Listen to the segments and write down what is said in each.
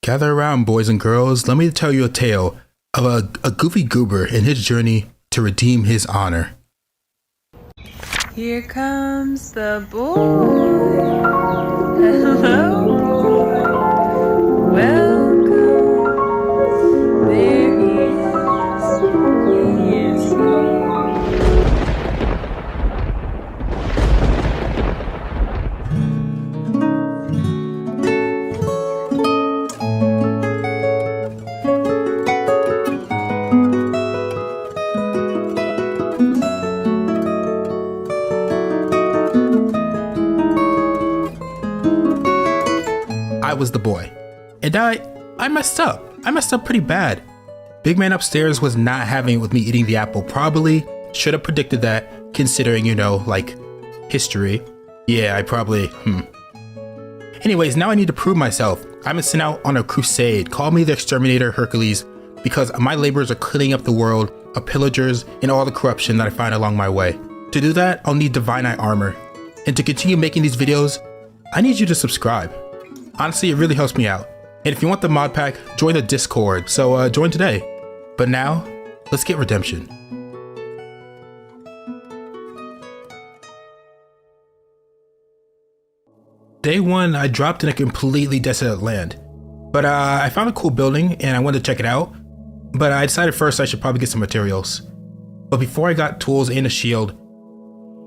Gather around, boys and girls. Let me tell you a tale of a goofy goober in his journey to redeem his honor. Here comes the boy. Hello, boy. Welcome. There he is. He is here. I was the boy. And I messed up. I messed up pretty bad. Big man upstairs was not having it with me eating the apple. Probably should have predicted that, considering, like, history. Yeah, I probably, Anyways, now I need to prove myself. I've been sent out on a crusade. Call me the exterminator Hercules, because my labors are cleaning up the world of pillagers and all the corruption that I find along my way. To do that, I'll need Divine Eye armor. And to continue making these videos, I need you to subscribe. Honestly, it really helps me out. And if you want the mod pack, join the Discord. So join today. But now, let's get redemption. Day one, I dropped in a completely desolate land. But I found a cool building and I wanted to check it out. But I decided first I should probably get some materials. But before I got tools and a shield,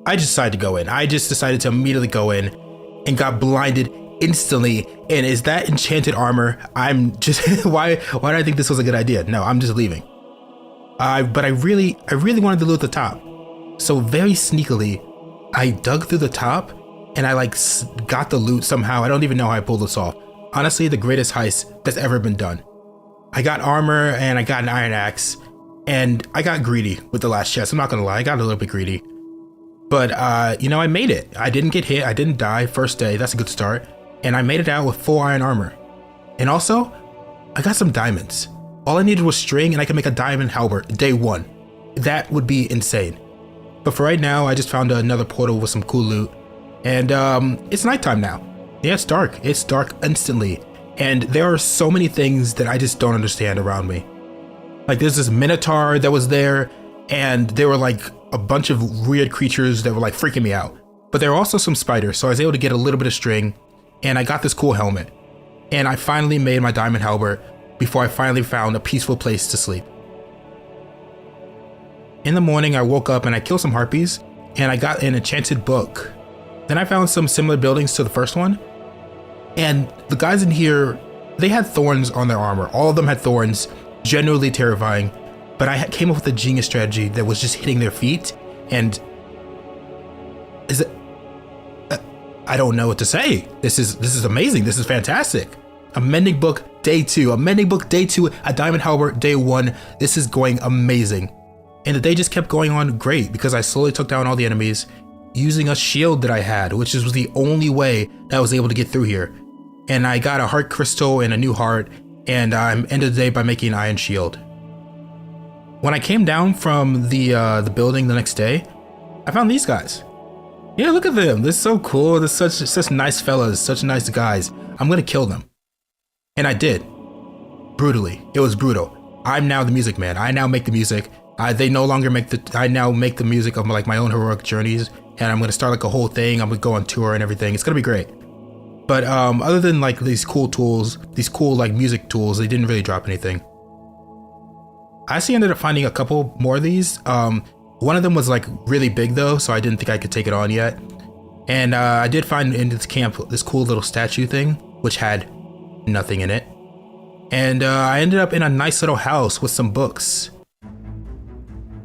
I just decided to go in. I just decided to immediately go in and got blinded instantly. And is that enchanted armor? I'm just why did I think this was a good idea? No, I'm just leaving. But I really wanted to loot the top. So very sneakily, I dug through the top and I got the loot somehow. I don't even know how I pulled this off. Honestly, the greatest heist that's ever been done. I got armor and I got an iron axe and I got greedy with the last chest. I'm not gonna lie, I got a little bit greedy. But I made it. I didn't get hit, I didn't die first day. That's a good start. And I made it out with full iron armor. And also, I got some diamonds. All I needed was string and I could make a diamond halberd day one. That would be insane. But for right now, I just found another portal with some cool loot. And it's nighttime now. Yeah, it's dark. It's dark instantly. And there are so many things that I just don't understand around me. Like there's this minotaur that was there and there were like a bunch of weird creatures that were like freaking me out. But there were also some spiders. So I was able to get a little bit of string. And I got this cool helmet. And I finally made my diamond halberd before I finally found a peaceful place to sleep. In the morning, I woke up and I killed some harpies and I got an enchanted book. Then I found some similar buildings to the first one. And the guys in here, they had thorns on their armor. All of them had thorns, genuinely terrifying. But I came up with a genius strategy that was just hitting their feet. And I don't know what to say. This is amazing. This is fantastic. A mending book day two, a mending book day two, a diamond halberd day one. This is going amazing. And the day just kept going on great because I slowly took down all the enemies using a shield that I had, which was the only way that I was able to get through here. And I got a heart crystal and a new heart, and I ended the day by making an iron shield. When I came down from the building the next day, I found these guys. Yeah, look at them. They're so cool. They're such nice fellas, such nice guys. I'm gonna kill them. And I did. Brutally. It was brutal. I'm now the music man. I now make the music. They no longer I now make the music of my own heroic journeys. And I'm gonna start a whole thing. I'm gonna go on tour and everything. It's gonna be great. But other than these cool tools, these cool music tools, they didn't really drop anything. I actually ended up finding a couple more of these. One of them was really big though, so I didn't think I could take it on yet. And I did find in this camp this cool little statue thing, which had nothing in it. And I ended up in a nice little house with some books.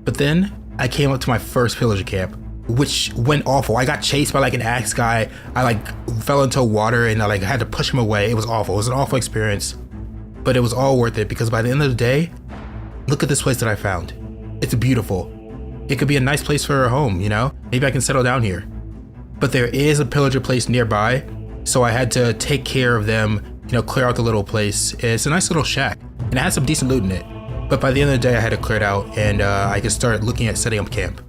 But then I came up to my first pillager camp, which went awful. I got chased by an axe guy. I fell into water and I had to push him away. It was awful. It was an awful experience, but it was all worth it because by the end of the day, look at this place that I found. It's beautiful. It could be a nice place for a home, Maybe I can settle down here. But there is a pillager place nearby, so I had to take care of them, clear out the little place. It's a nice little shack, and it had some decent loot in it. But by the end of the day, I had to clear it out, and I could start looking at setting up camp.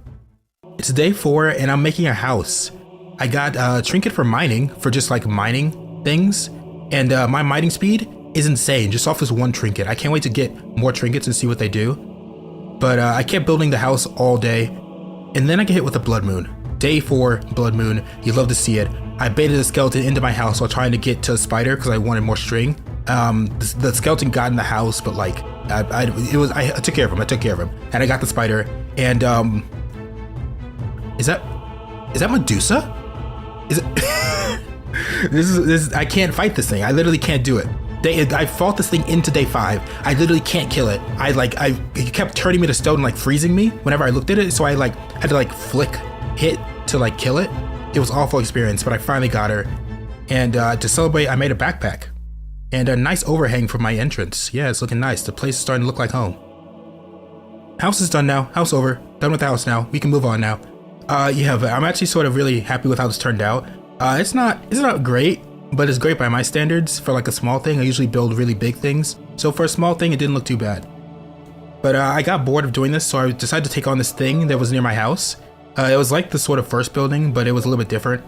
It's day 4, and I'm making a house. I got a trinket for mining, for just mining things, and my mining speed is insane just off this one trinket. I can't wait to get more trinkets and see what they do. But I kept building the house all day, and then I get hit with a blood moon. Day 4 blood moon. You love to see it. I baited a skeleton into my house while trying to get to a spider because I wanted more string. The skeleton got in the house, but like I took care of him. And I got the spider. And is that Medusa? Is it? This is I can't fight this thing. I literally can't do it. I fought this thing into day 5. I literally can't kill it. It kept turning me to stone and like freezing me whenever I looked at it. So I like had to like flick hit to like kill it. It was an awful experience, but I finally got her. And to celebrate, I made a backpack and a nice overhang for my entrance. Yeah, it's looking nice. The place is starting to look like home. House is done now. House over. Done with the house now. We can move on now. Yeah, but I'm actually sort of really happy with how this turned out. It's not great, but it's great by my standards. For like a small thing, I usually build really big things. So for a small thing, it didn't look too bad. But I got bored of doing this, so I decided to take on this thing that was near my house. It was like the sort of first building, but it was a little bit different.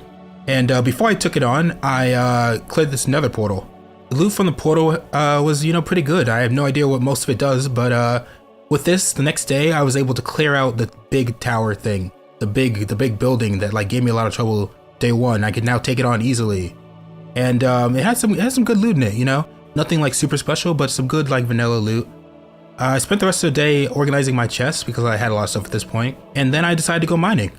And before I took it on, I cleared this nether portal. The loot from the portal was, pretty good. I have no idea what most of it does, but with this, the next day, I was able to clear out the big tower thing, the big building that like gave me a lot of trouble day 1. I could now take it on easily, and it had some good loot in it. Nothing like super special, but some good like vanilla loot. I spent the rest of the day organizing my chest because I had a lot of stuff at this point, and then I decided to go mining.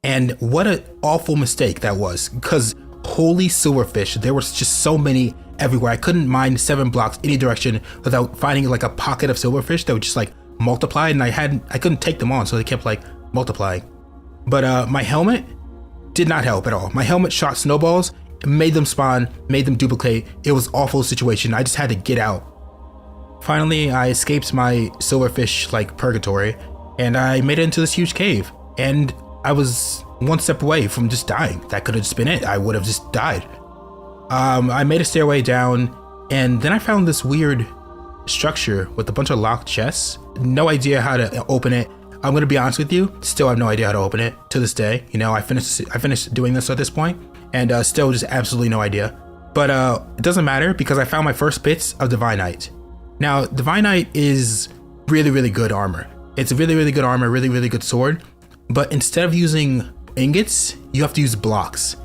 And what an awful mistake that was, because holy silverfish, there was just so many everywhere. I couldn't mine 7 blocks any direction without finding like a pocket of silverfish that would just like multiply, and I couldn't take them on, so they kept like multiplying. But my helmet did not help at all. My helmet shot snowballs, made them spawn, made them duplicate. It was an awful situation. I just had to get out. Finally, I escaped my silverfish like purgatory, and I made it into this huge cave. And I was one step away from just dying. That could have just been it. I would have just died. I made a stairway down, and then I found this weird structure with a bunch of locked chests. No idea how to open it. I'm gonna be honest with you, still have no idea how to open it to this day. I finished doing this at this point, and still just absolutely no idea. But it doesn't matter because I found my first bits of Divinite. Now, Divinite is really, really good armor. It's really, really good armor, really, really good sword. But instead of using ingots, you have to use blocks.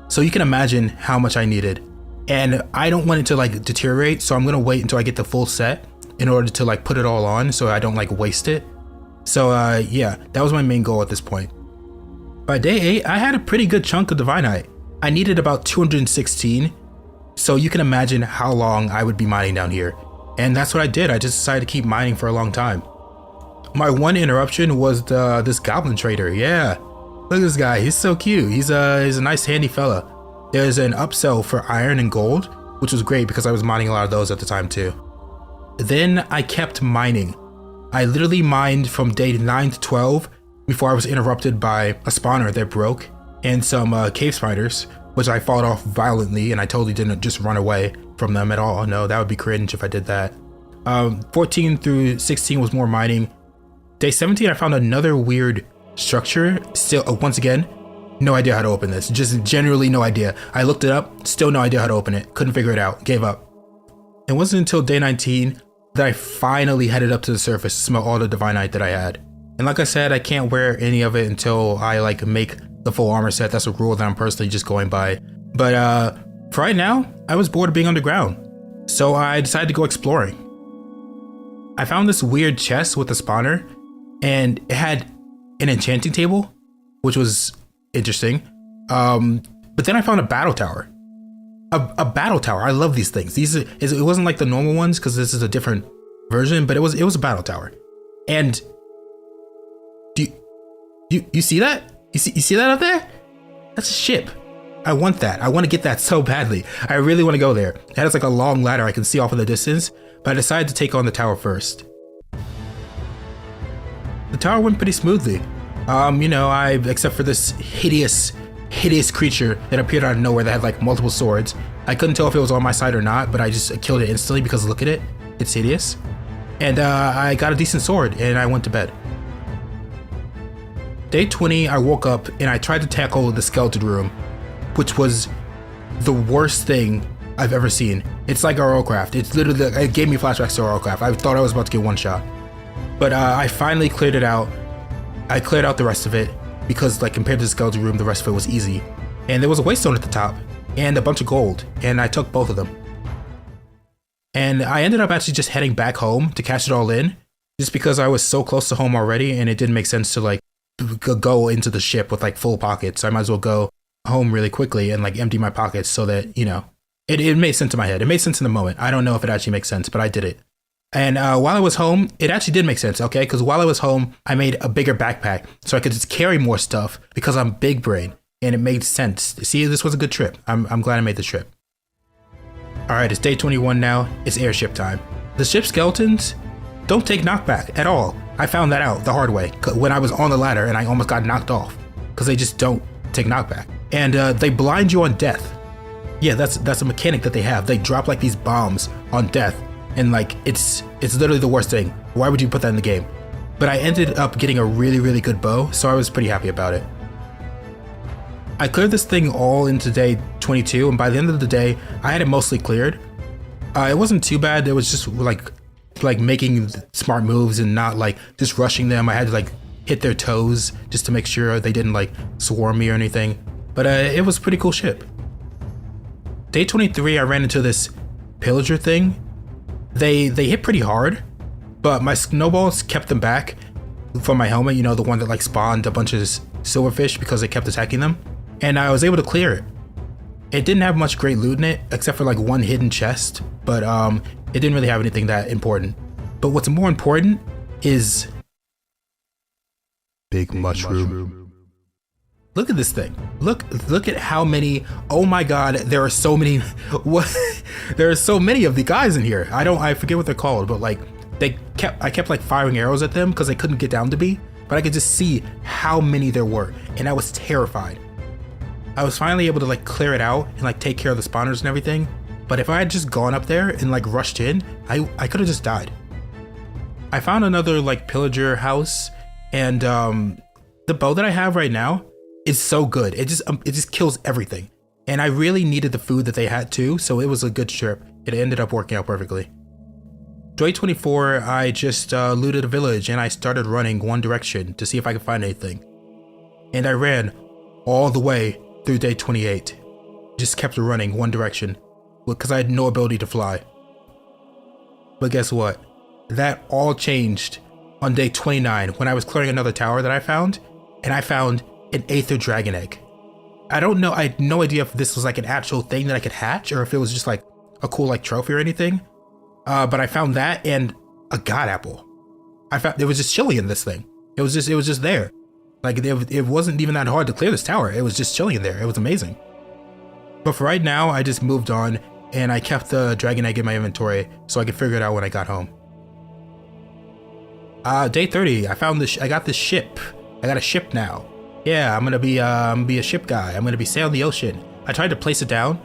So you can imagine how much I needed. And I don't want it to like deteriorate, so I'm gonna wait until I get the full set in order to like put it all on so I don't like waste it. So yeah, that was my main goal at this point. By day 8, I had a pretty good chunk of Divinite. I needed about 216, so you can imagine how long I would be mining down here. And that's what I did. I just decided to keep mining for a long time. My one interruption was this goblin trader. Yeah, look at this guy. He's so cute. He's a nice handy fella. There's an upsell for iron and gold, which was great because I was mining a lot of those at the time too. Then I kept mining. I literally mined from day 9 to 12 before I was interrupted by a spawner that broke and some cave spiders, which I fought off violently, and I totally didn't just run away from them at all. No, that would be cringe if I did that. 14 through 16 was more mining. Day 17, I found another weird structure. Still, once again, no idea how to open this. Just generally no idea. I looked it up, still no idea how to open it. Couldn't figure it out, gave up. It wasn't until day 19 that I finally headed up to the surface to smell all the Divinite that I had. And like I said, I can't wear any of it until I like make the full armor set. That's a rule that I'm personally just going by. But for right now, I was bored of being underground, so I decided to go exploring. I found this weird chest with a spawner, and it had an enchanting table, which was interesting. But then I found a battle tower. A battle tower. I love these things. It wasn't like the normal ones because this is a different version, but it was a battle tower. And do you see that? You see that up there? That's a ship. I want that. I want to get that so badly. I really want to go there. It has like a long ladder I can see off in the distance, but I decided to take on the tower first. The tower went pretty smoothly. Except for this hideous creature that appeared out of nowhere that had like multiple swords. I couldn't tell if it was on my side or not, but I just killed it instantly because look at it. It's hideous. And I got a decent sword and I went to bed. Day 20, I woke up and I tried to tackle the skeleton room, which was the worst thing I've ever seen. It's like Orocraft. It's literally, it gave me flashbacks to Orocraft. I thought I was about to get one shot. But I finally cleared it out. I cleared out the rest of it because like compared to the skeleton room, the rest of it was easy. And there was a waystone at the top and a bunch of gold. And I took both of them. And I ended up actually just heading back home to cash it all in just because I was so close to home already and it didn't make sense to like go into the ship with like full pockets. So I might as well go home really quickly and like empty my pockets so that, you know, it made sense in my head. It made sense in the moment. I don't know if it actually makes sense, but I did it. And while I was home, it actually did make sense, okay? Because while I was home, I made a bigger backpack so I could just carry more stuff because I'm big brain and it made sense. See, this was a good trip. I'm glad I made the trip. All right, it's day 21 now. It's airship time. The ship skeletons don't take knockback at all. I found that out the hard way when I was on the ladder and I almost got knocked off because they just don't take knockback. And they blind you on death. Yeah, that's a mechanic that they have. They drop like these bombs on death. And like, it's literally the worst thing. Why would you put that in the game? But I ended up getting a really, really good bow, so I was pretty happy about it. I cleared this thing all into day 22, and by the end of the day, I had it mostly cleared. It wasn't too bad. It was just like making smart moves and not like just rushing them. I had to like hit their toes just to make sure they didn't like swarm me or anything. But it was a pretty cool ship. Day 23, I ran into this pillager thing. They hit pretty hard, but my snowballs kept them back from my helmet, you know, the one that like spawned a bunch of silverfish because they kept attacking them. And I was able to clear it. It didn't have much great loot in it, except for like one hidden chest, but it didn't really have anything that important. But what's more important is big mushroom. Look at this thing. Look at how many. Oh my god, there are so many. What? There are so many of the guys in here. I forget what they're called, but like I kept like firing arrows at them because they couldn't get down to me, but I could just see how many there were, and I was terrified. I was finally able to like clear it out and like take care of the spawners and everything, but if I had just gone up there and like rushed in, I could have just died. I found another like pillager house, and the bow that I have right now is so good. It just kills everything. And I really needed the food that they had too, so it was a good trip. It ended up working out perfectly. Day 24, I just looted a village and I started running one direction to see if I could find anything. And I ran all the way through day 28. Just kept running one direction because I had no ability to fly. But guess what? That all changed on day 29 when I was clearing another tower that I found, and I found an Aether Dragon Egg. I don't know, I had no idea if this was like an actual thing that I could hatch or if it was just like a cool like trophy or anything. But I found that and a god apple. I found it was just chilling in this thing. It was just there. Like it wasn't even that hard to clear this tower. It was just chilling in there. It was amazing. But for right now, I just moved on and I kept the dragon egg in my inventory so I could figure it out when I got home. Day 30, I got this ship. I got a ship now. Yeah, I'm gonna be a ship guy. I'm gonna be sailing the ocean. I tried to place it down,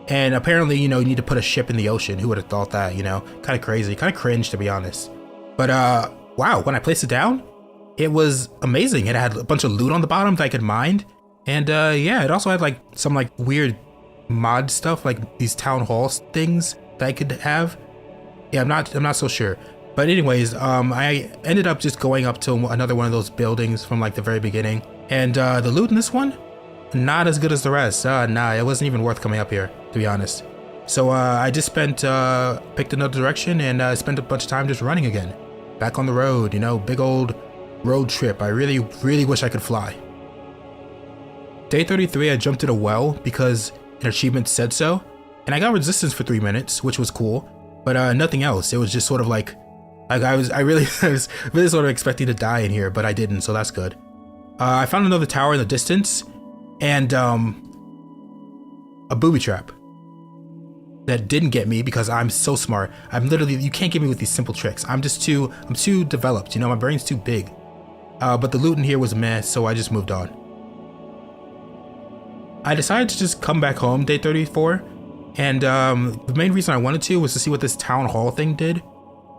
and apparently, you know, you need to put a ship in the ocean. Who would have thought that, you know? Kind of crazy, kind of cringe to be honest. But wow, when I placed it down, it was amazing. It had a bunch of loot on the bottom that I could mine, and yeah, it also had like some like weird mod stuff, like these town hall things that I could have. Yeah, I'm not so sure. But anyways, I ended up just going up to another one of those buildings from like the very beginning. And the loot in this one, not as good as the rest. Nah, it wasn't even worth coming up here, to be honest. So I just picked another direction and spent a bunch of time just running again. Back on the road, you know, big old road trip. I really, really wish I could fly. Day 33, I jumped in a well because an achievement said so. And I got resistance for 3 minutes, which was cool. But nothing else. It was just sort of like I was really sort of expecting to die in here, but I didn't, so that's good. I found another tower in the distance, and a booby trap that didn't get me because I'm so smart. You can't get me with these simple tricks. I'm too developed, you know, my brain's too big. But the loot in here was meh, so I just moved on. I decided to just come back home day 34, and the main reason I wanted to was to see what this town hall thing did.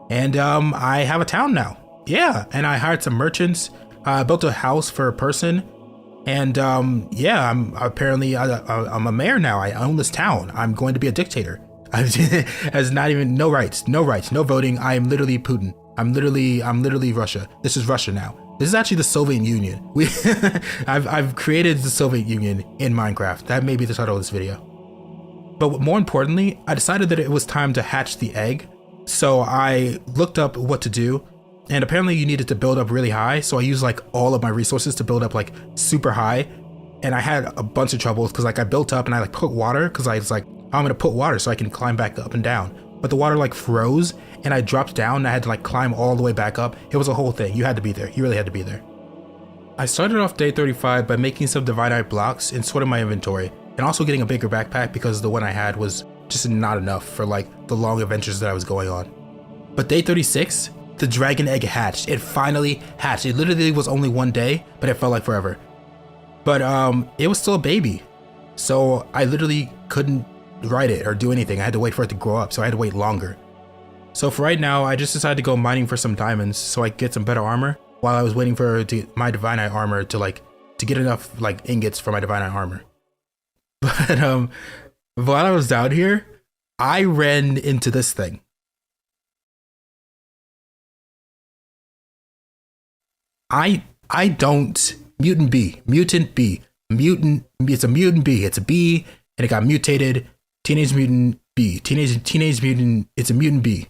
And I have a town now. Yeah, and I hired some merchants. I built a house for a person, and yeah, I'm a mayor now. I own this town. I'm going to be a dictator. Has not even no rights, no voting. I am literally Putin. I'm literally Russia. This is Russia now. This is actually the Soviet Union. I've created the Soviet Union in Minecraft. That may be the title of this video. But more importantly, I decided that it was time to hatch the egg. So I looked up what to do, and apparently you needed to build up really high. So I used like all of my resources to build up like super high. And I had a bunch of troubles because like I built up and I like put water because I was like, I'm gonna put water so I can climb back up and down. But the water like froze and I dropped down and I had to like climb all the way back up. It was a whole thing. You had to be there. You really had to be there. I started off day 35 by making some divinite blocks and sorting my inventory, and also getting a bigger backpack because the one I had was just not enough for like the long adventures that I was going on. But day 36, the dragon egg hatched. It finally hatched. It literally was only one day, but it felt like forever. But it was still a baby. So I literally couldn't write it or do anything. I had to wait for it to grow up, so I had to wait longer. So for right now, I just decided to go mining for some diamonds so I could get some better armor while I was waiting for my divinite armor to get enough like ingots for my divinite armor. But while I was down here, I ran into this thing. Mutant bee, it's a mutant bee, it's a bee, and it got mutated, teenage mutant bee, teenage mutant, it's a mutant bee.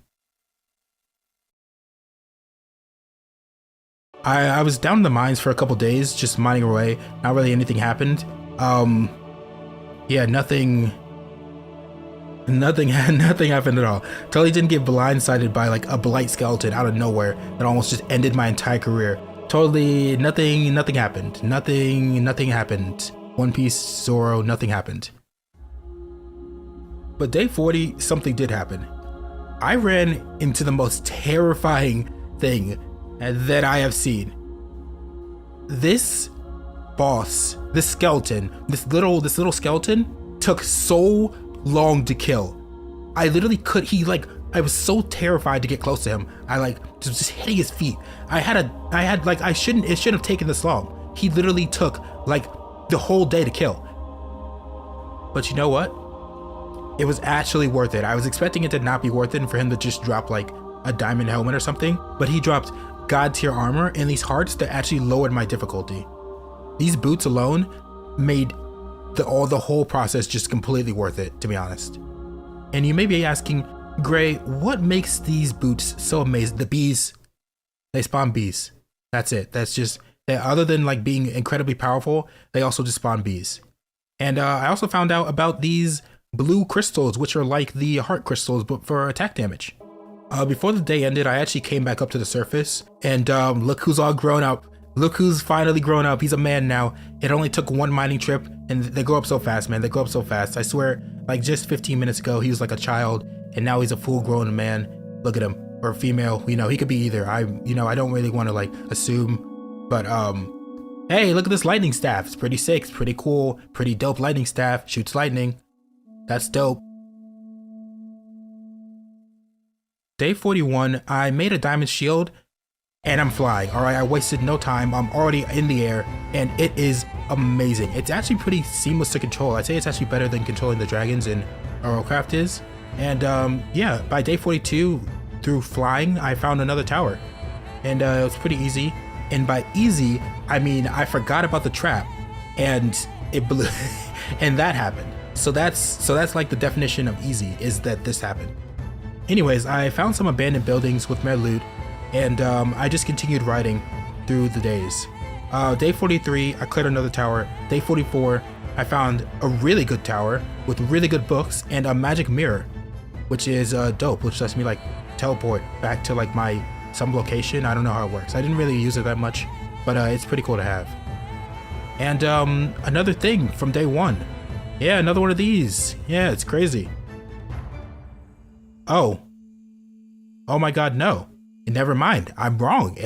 I was down in the mines for a couple days, just mining away, not really anything happened. Yeah, nothing happened at all. Totally didn't get blindsided by like a blight skeleton out of nowhere that almost just ended my entire career. Totally nothing happened. Nothing happened. One Piece, Zoro, nothing happened. But day 40, something did happen. I ran into the most terrifying thing that I have seen. This boss, this skeleton, this little skeleton took so long to kill. I literally I was so terrified to get close to him. I just hitting his feet. It shouldn't have taken this long. He literally took like the whole day to kill. But you know what? It was actually worth it. I was expecting it to not be worth it and for him to just drop like a diamond helmet or something, but he dropped god tier armor and these hearts that actually lowered my difficulty. These boots alone made the whole process just completely worth it, to be honest. And you may be asking, Gray, what makes these boots so amazing? The bees, they spawn bees. That's it. That's just, other than like being incredibly powerful, they also just spawn bees. And I also found out about these blue crystals, which are like the heart crystals, but for attack damage. Before the day ended, I actually came back up to the surface and look who's all grown up. Look who's finally grown up. He's a man now. It only took one mining trip and they grow up so fast, man. They grow up so fast. I swear, like just 15 minutes ago, he was like a child and now he's a full grown man. Look at him. Or female, he could be either. I don't really want to like assume, but hey, look at this lightning staff. It's pretty sick. It's pretty cool. Pretty dope lightning staff. Shoots lightning. That's dope. Day 41, I made a diamond shield and I'm flying. All right, I wasted no time. I'm already in the air and it is amazing. It's actually pretty seamless to control. I'd say it's actually better than controlling the dragons in Eurocraft is. And yeah, by day 42, through flying, I found another tower and it was pretty easy. And by easy, I mean, I forgot about the trap and it blew and that happened. So that's like the definition of easy, is that this happened. Anyways, I found some abandoned buildings with my loot and I just continued riding through the days. Day 43, I cleared another tower. Day 44, I found a really good tower with really good books and a magic mirror, which is dope, which lets me like teleport back to like some location. I don't know how it works. I didn't really use it that much, but it's pretty cool to have. And another thing from day 1. Yeah, another one of these. Yeah, it's crazy. Oh my god, no. Never mind. I'm wrong.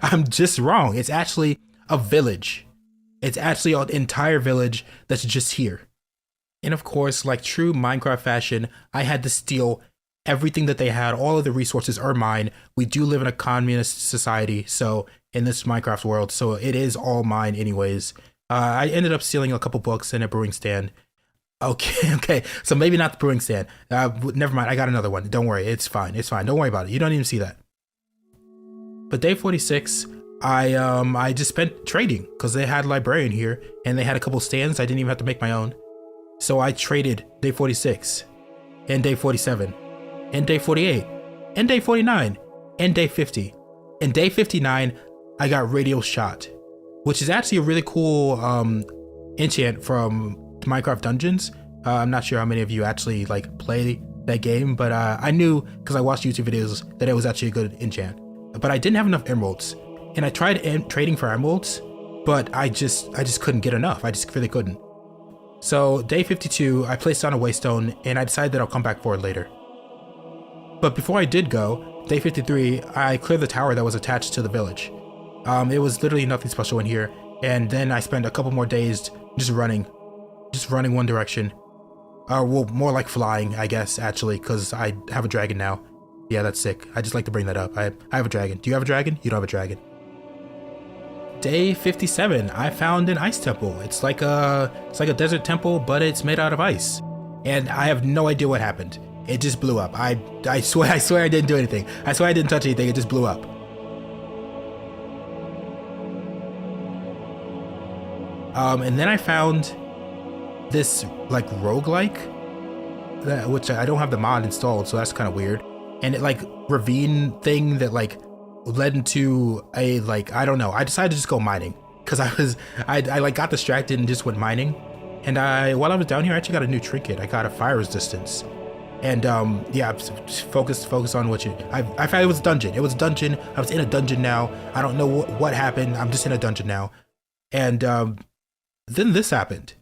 I'm just wrong. It's actually a village. It's actually an entire village that's just here. And of course, like true Minecraft fashion, I had to steal everything that they had. All of the resources are mine. We do live in a communist society, so in this Minecraft world, so it is all mine anyways. I ended up stealing a couple books and a brewing stand. Okay, okay. So maybe not the brewing stand. Never mind. I got another one. Don't worry. It's fine. It's fine. Don't worry about it. You don't even see that. But day 46, I just spent trading because they had a librarian here and they had a couple stands. I didn't even have to make my own. So I traded day 46 and day 47 and day 48 and day 49 and day 50. And day 59, I got radio shot, which is actually a really cool enchant from Minecraft Dungeons. I'm not sure how many of you actually like play that game, but I knew because I watched YouTube videos that it was actually a good enchant. But I didn't have enough emeralds, and I tried trading for emeralds, but I just couldn't get enough. I just really couldn't. So day 52, I placed down a waystone, and I decided that I'll come back for it later. But before I did go, day 53, I cleared the tower that was attached to the village. It was literally nothing special in here, and then I spent a couple more days just running one direction. Well, more like flying, I guess, actually, because I have a dragon now. Yeah, that's sick. I just like to bring that up. I have a dragon. Do you have a dragon? You don't have a dragon. Day 57, I found an ice temple. It's like a desert temple, but it's made out of ice. And I have no idea what happened. It just blew up. I swear I didn't do anything. I swear I didn't touch anything. It just blew up. And then I found this like roguelike, which I don't have the mod installed, so that's kind of weird. And it like ravine thing that like led into a like, I don't know. I decided to just go mining because I like got distracted and just went mining. And while I was down here, I actually got a new trinket. I got a fire resistance. And yeah, focus on what I found. It was a dungeon. It was a dungeon. I was in a dungeon now. I don't know what happened. I'm just in a dungeon now. And then this happened.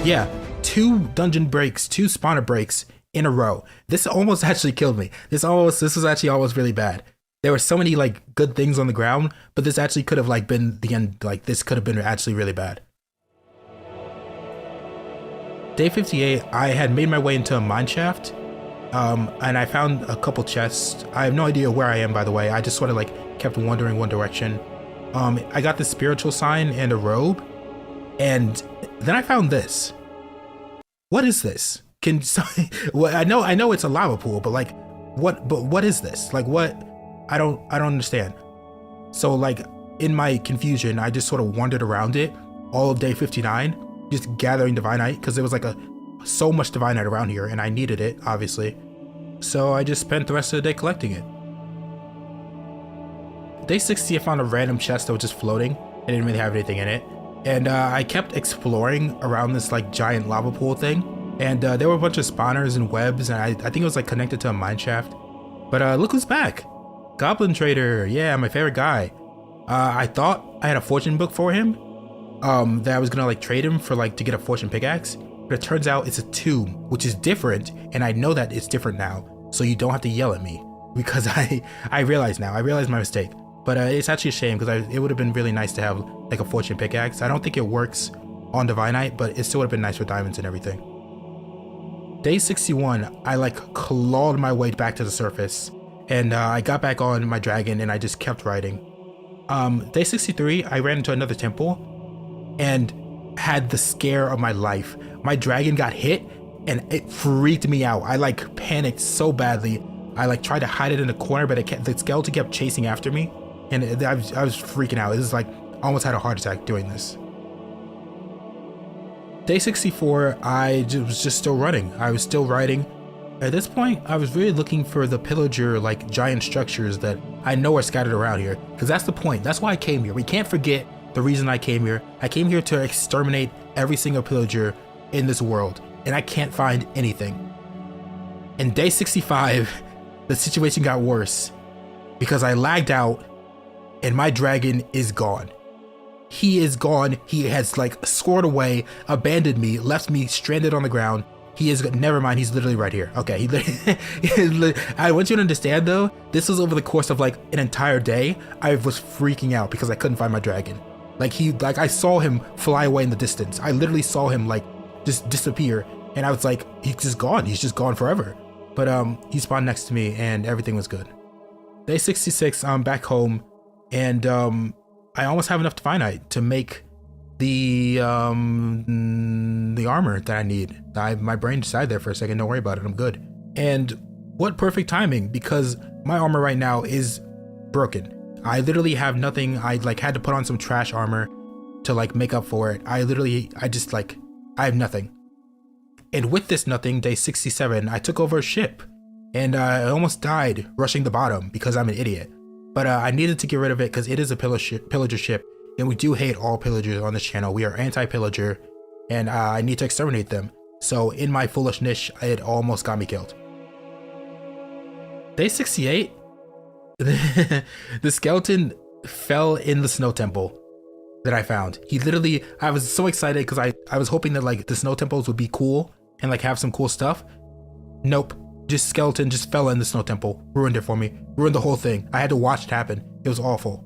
Yeah, 2 dungeon breaks, 2 spawner breaks in a row. This almost actually killed me. This was actually almost really bad. There were so many like good things on the ground, but this actually could have like been the end. Like this could have been actually really bad. Day 58, I had made my way into a mine shaft, and I found a couple chests. I have no idea where I am, by the way. I just sort of like kept wandering one direction. I got the spiritual sign and a robe, and then I found this. What is this? Well, I know it's a lava pool, but like, what is this? Like, what? I don't understand. So like, in my confusion, I just sort of wandered around it all of day 59, just gathering divinite, because there was like so much divinite around here, and I needed it, obviously. So I just spent the rest of the day collecting it. Day 60, I found a random chest that was just floating. It didn't really have anything in it. And I kept exploring around this like giant lava pool thing. And there were a bunch of spawners and webs, and I think it was like connected to a mine shaft. But look who's back. Goblin Trader. Yeah, my favorite guy. I thought I had a fortune book for him. That I was gonna like trade him for like to get a fortune pickaxe. But it turns out it's a tomb, which is different. And I know that it's different now. So you don't have to yell at me. Because I realize now. I realized my mistake. But it's actually a shame because it would have been really nice to have like a fortune pickaxe. I don't think it works on divinite, but it still would have been nice with diamonds and everything. Day 61, I like clawed my way back to the surface, and I got back on my dragon and I just kept riding. Day 63, I ran into another temple and had the scare of my life. My dragon got hit and it freaked me out. I like panicked so badly. I like tried to hide it in a corner, but the skeleton kept chasing after me. And I was freaking out. It was like, almost had a heart attack doing this. Day 64, I was just still running. I was still riding. At this point, I was really looking for the pillager, like giant structures that I know are scattered around here, because that's the point. That's why I came here. We can't forget the reason I came here. I came here to exterminate every single pillager in this world, and I can't find anything. In day 65, the situation got worse because I lagged out and my dragon is gone. He is gone. He has like scored away, abandoned me, left me stranded on the ground. He is, never mind, he's literally right here. Okay, I want you to understand though, this was over the course of like an entire day. I was freaking out because I couldn't find my dragon. Like I saw him fly away in the distance. I literally saw him like just disappear, and I was like, he's just gone. He's just gone forever. But he spawned next to me and everything was good. Day 66, I'm back home, and I almost have enough divinite to make the armor that I need. My brain just died there for a second. Don't worry about it. I'm good. And what perfect timing, because my armor right now is broken. I literally have nothing. I like had to put on some trash armor to like make up for it. I have nothing. And with this nothing, day 67, I took over a ship, and I almost died rushing the bottom because I'm an idiot. But I needed to get rid of it because it is a pillager ship, and we do hate all pillagers on this channel. We are anti-pillager, and I need to exterminate them. So in my foolishness, it almost got me killed. Day 68, the skeleton fell in the snow temple that I found. I was so excited because I was hoping that like the snow temples would be cool and like have some cool stuff. Nope, just skeleton just fell in the snow temple, ruined it for me, ruined the whole thing. I had to watch it happen. It was awful.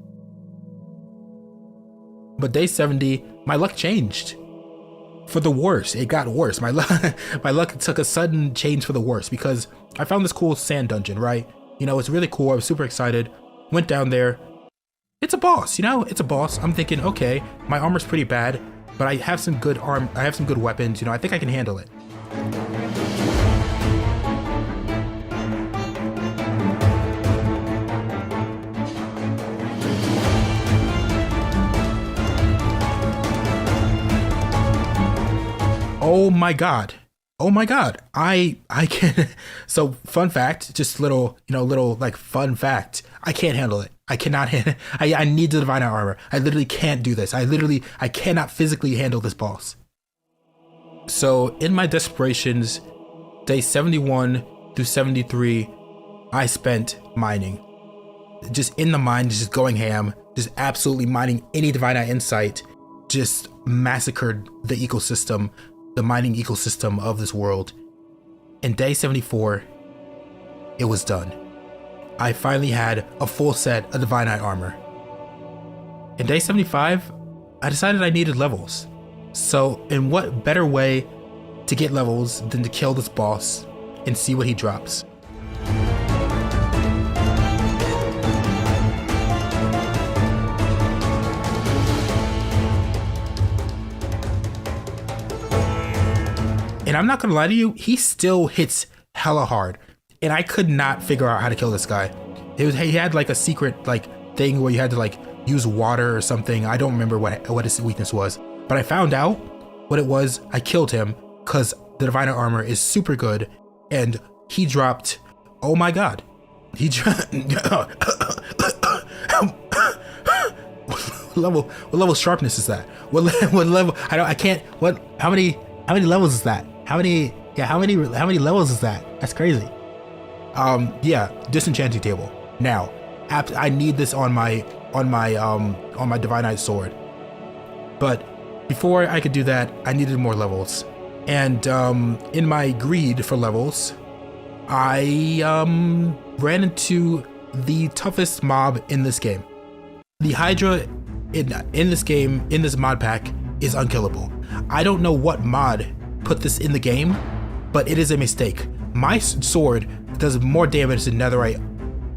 But day 70, my luck changed for the worse. It got worse. My luck took a sudden change for the worse because I found this cool sand dungeon, right? You know, it's really cool. I was super excited. Went down there. It's a boss, you know, it's a boss. I'm thinking, okay, my armor's pretty bad, but I have some good weapons, you know, I think I can handle it. Oh my god. Oh my god. I can. So fun fact, just little like fun fact. I can't handle it. I cannot handle. I need the divine armor. I literally can't do this. I cannot physically handle this boss. So in my desperations, day 71 through 73, I spent mining. Just in the mine, just going ham, just absolutely mining any divine insight, just massacred the ecosystem, the mining ecosystem of this world. In day 74, it was done. I finally had a full set of divinite armor. In day 75, I decided I needed levels. So in what better way to get levels than to kill this boss and see what he drops. And I'm not gonna lie to you, he still hits hella hard. And I could not figure out how to kill this guy. He had like a secret like thing where you had to like use water or something. I don't remember what his weakness was, but I found out what it was. I killed him because the divine armor is super good, and he dropped. Oh my god, he dropped. What level sharpness is that? What level? I can't. What? How many levels is that? How many levels is that? That's crazy. Yeah, disenchanting table. Now, I need this on my divinite sword. But before I could do that, I needed more levels. And in my greed for levels, I ran into the toughest mob in this game. The Hydra in this game, in this mod pack, is unkillable. I don't know what mod put this in the game, but it is a mistake. My sword does more damage than netherite,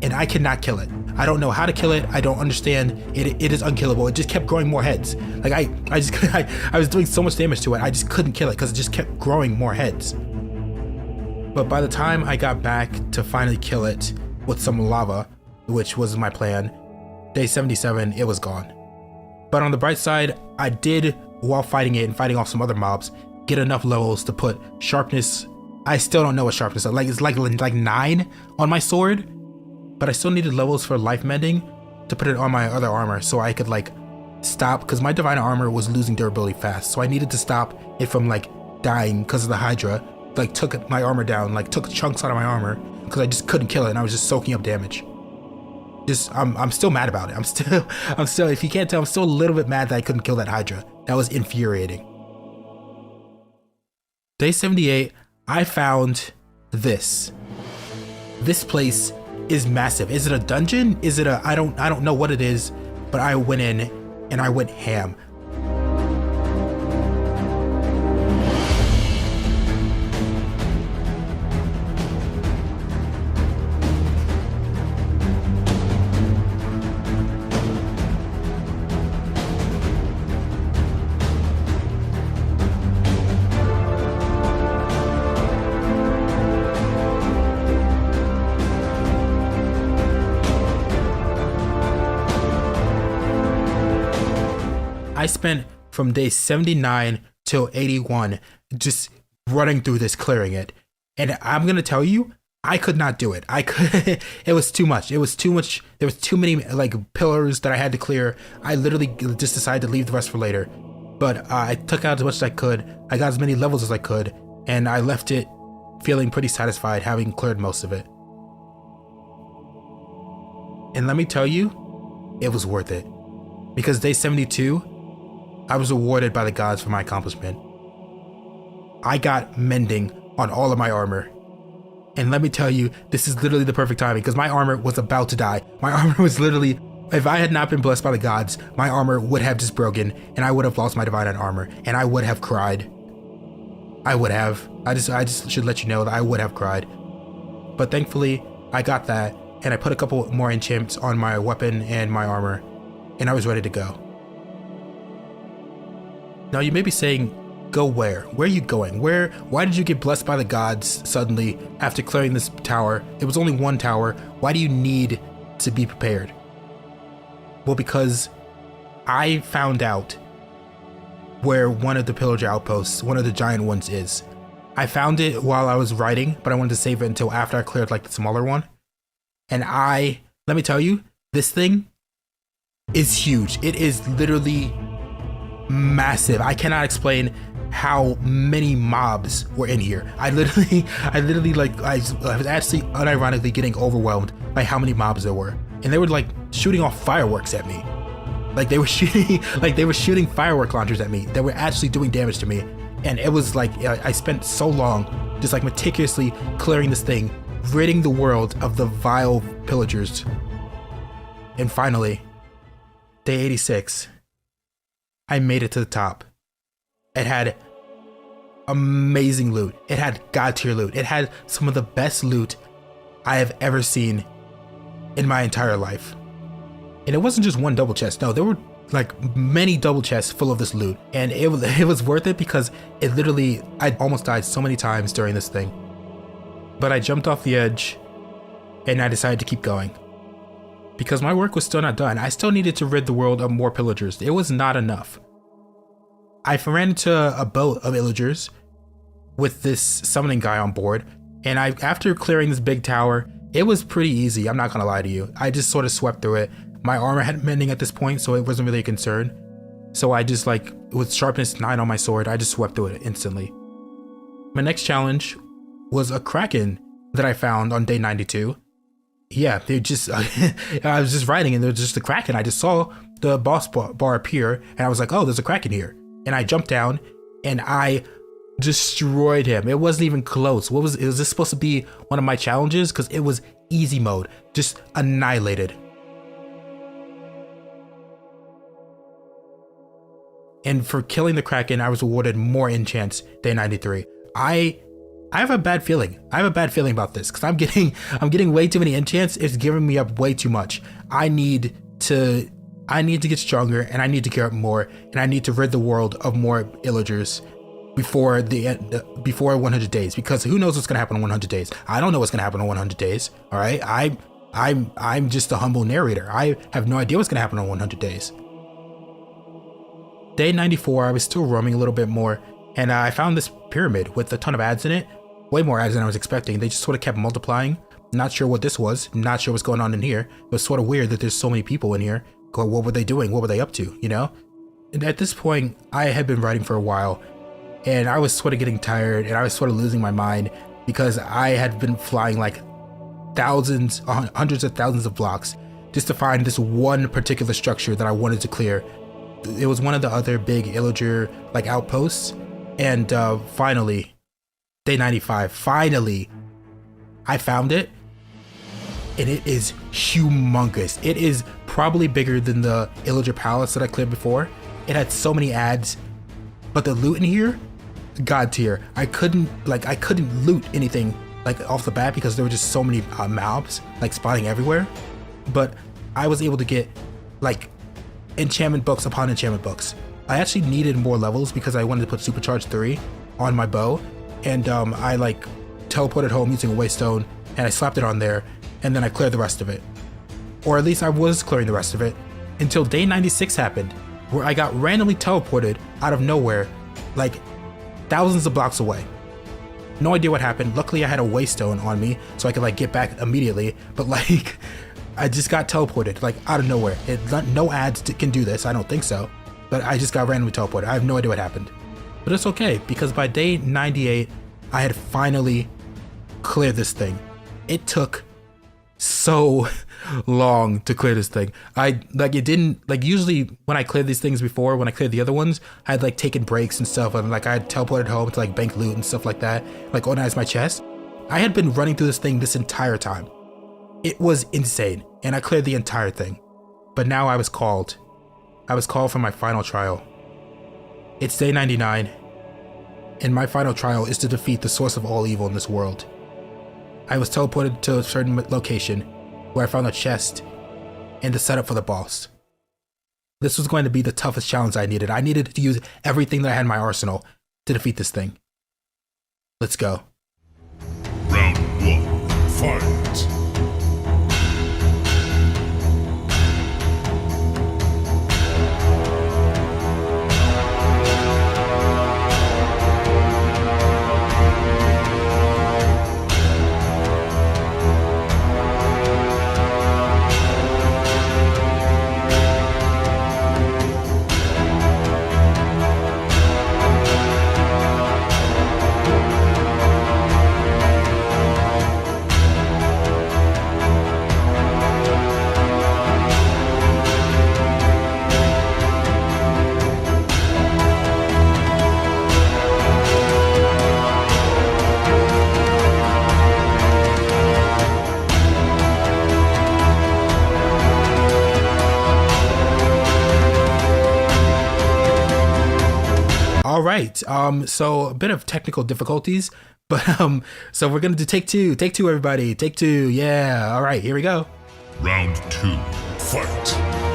and I cannot kill it. I don't know how to kill it. I don't understand. It is unkillable. It just kept growing more heads. Like I was doing so much damage to it. I just couldn't kill it because it just kept growing more heads. But by the time I got back to finally kill it with some lava, which was my plan, day 77, it was gone. But on the bright side, I did, while fighting it and fighting off some other mobs, get enough levels to put sharpness I still don't know what sharpness is. Like it's like 9 on my sword, but I still needed levels for life mending to put it on my other armor so I could like stop, because my divine armor was losing durability fast. So I needed to stop it from like dying because of the Hydra. Like took my armor down, like took chunks out of my armor because I just couldn't kill it and I was just soaking up damage. I'm still mad about it. I'm still, if you can't tell, I'm still a little bit mad that I couldn't kill that Hydra. That was infuriating. Day 78, I found this. This place is massive. Is it a dungeon? Is it a, I don't know what it is, but I went in and I went ham. I spent from day 79 till 81 just running through this, clearing it. And I'm going to tell you, I could not do it. It was too much. It was too much. There was too many like pillars that I had to clear. I literally just decided to leave the rest for later. But I took out as much as I could. I got as many levels as I could. And I left it feeling pretty satisfied having cleared most of it. And let me tell you, it was worth it. Because day 72, I was awarded by the gods for my accomplishment. I got mending on all of my armor. And let me tell you, this is literally the perfect timing because my armor was about to die. My armor was literally, if I had not been blessed by the gods, my armor would have just broken and I would have lost my divine armor and I would have cried. I would have. I just should let you know that I would have cried. But thankfully, I got that and I put a couple more enchants on my weapon and my armor and I was ready to go. Now you may be saying, go where? Where are you going? Why did you get blessed by the gods suddenly after clearing this tower? It was only one tower. Why do you need to be prepared? Well, because I found out where one of the pillager outposts, one of the giant ones is. I found it while I was writing, but I wanted to save it until after I cleared like the smaller one. And let me tell you, this thing is huge. It is literally massive. I cannot explain how many mobs were in here. I literally like, I was actually unironically getting overwhelmed by how many mobs there were. And they were like shooting off fireworks at me. Like they were shooting firework launchers at me that were actually doing damage to me. And it was like, I spent so long just like meticulously clearing this thing, ridding the world of the vile pillagers. And finally, day 86, I made it to the top. It had amazing loot. It had god tier loot. It had some of the best loot I have ever seen in my entire life. And it wasn't just one double chest. No, there were like many double chests full of this loot. And it was worth it because it literally, I almost died so many times during this thing. But I jumped off the edge and I decided to keep going. Because my work was still not done. I still needed to rid the world of more pillagers. It was not enough. I ran into a boat of villagers with this summoning guy on board. And after clearing this big tower, it was pretty easy. I'm not gonna lie to you. I just sort of swept through it. My armor had mending at this point, so it wasn't really a concern. So I just like, with sharpness 9 on my sword, I just swept through it instantly. My next challenge was a kraken that I found on day 92. Yeah, they just, I was just riding and there was just a kraken. I just saw the boss bar appear and I was like, oh, there's a kraken here. And I jumped down and I destroyed him. It wasn't even close. Was this supposed to be one of my challenges? Because it was easy mode, just annihilated. And for killing the kraken, I was awarded more enchants day 93. I have a bad feeling. I have a bad feeling about this because I'm getting way too many enchants. It's giving me up way too much. I need to get stronger and I need to gear up more and I need to rid the world of more illagers before 100 days, because who knows what's gonna happen in 100 days. I don't know what's gonna happen in 100 days. All right, I'm just a humble narrator. I have no idea what's gonna happen in 100 days. Day 94, I was still roaming a little bit more and I found this pyramid with a ton of ads in it. way more ads than I was expecting. They just sort of kept multiplying. Not sure what this was, not sure what's going on in here. It was sort of weird that there's so many people in here. What were they doing? What were they up to, you know? And at this point, I had been writing for a while, and I was sort of getting tired, and I was sort of losing my mind because I had been flying like thousands, hundreds of thousands of blocks just to find this one particular structure that I wanted to clear. It was one of the other big illager like outposts, and finally, day 95, finally, I found it, and it is humongous. It is probably bigger than the illager palace that I cleared before. It had so many ads, but the loot in here, god tier. I couldn't loot anything like off the bat because there were just so many mobs like spawning everywhere. But I was able to get like enchantment books upon enchantment books. I actually needed more levels because I wanted to put supercharge 3 on my bow, and I like teleported home using a waystone, and I slapped it on there, and then I cleared the rest of it. Or at least I was clearing the rest of it until day 96 happened, where I got randomly teleported out of nowhere, like thousands of blocks away. No idea what happened. Luckily I had a waystone on me so I could like get back immediately, but like I just got teleported like out of nowhere. No ads can do this, I don't think so, but I just got randomly teleported. I have no idea what happened, but it's okay because by day 98 I had finally cleared this thing. It took so long to clear this thing. Usually when I cleared these things before, when I cleared the other ones, I had like taken breaks and stuff, and like I had teleported home to like bank loot and stuff like that, like organize my chest. I had been running through this thing this entire time. It was insane, and I cleared the entire thing. But now I was called for my final trial. It's day 99, and my final trial is to defeat the source of all evil in this world. I was teleported to a certain location where I found a chest and the setup for the boss. This was going to be the toughest challenge I needed. I needed to use everything that I had in my arsenal to defeat this thing. Let's go. Round 1, fight! All right, so a bit of technical difficulties, but so we're gonna do take two, everybody, take two, yeah. All right, here we go. Round 2, fight!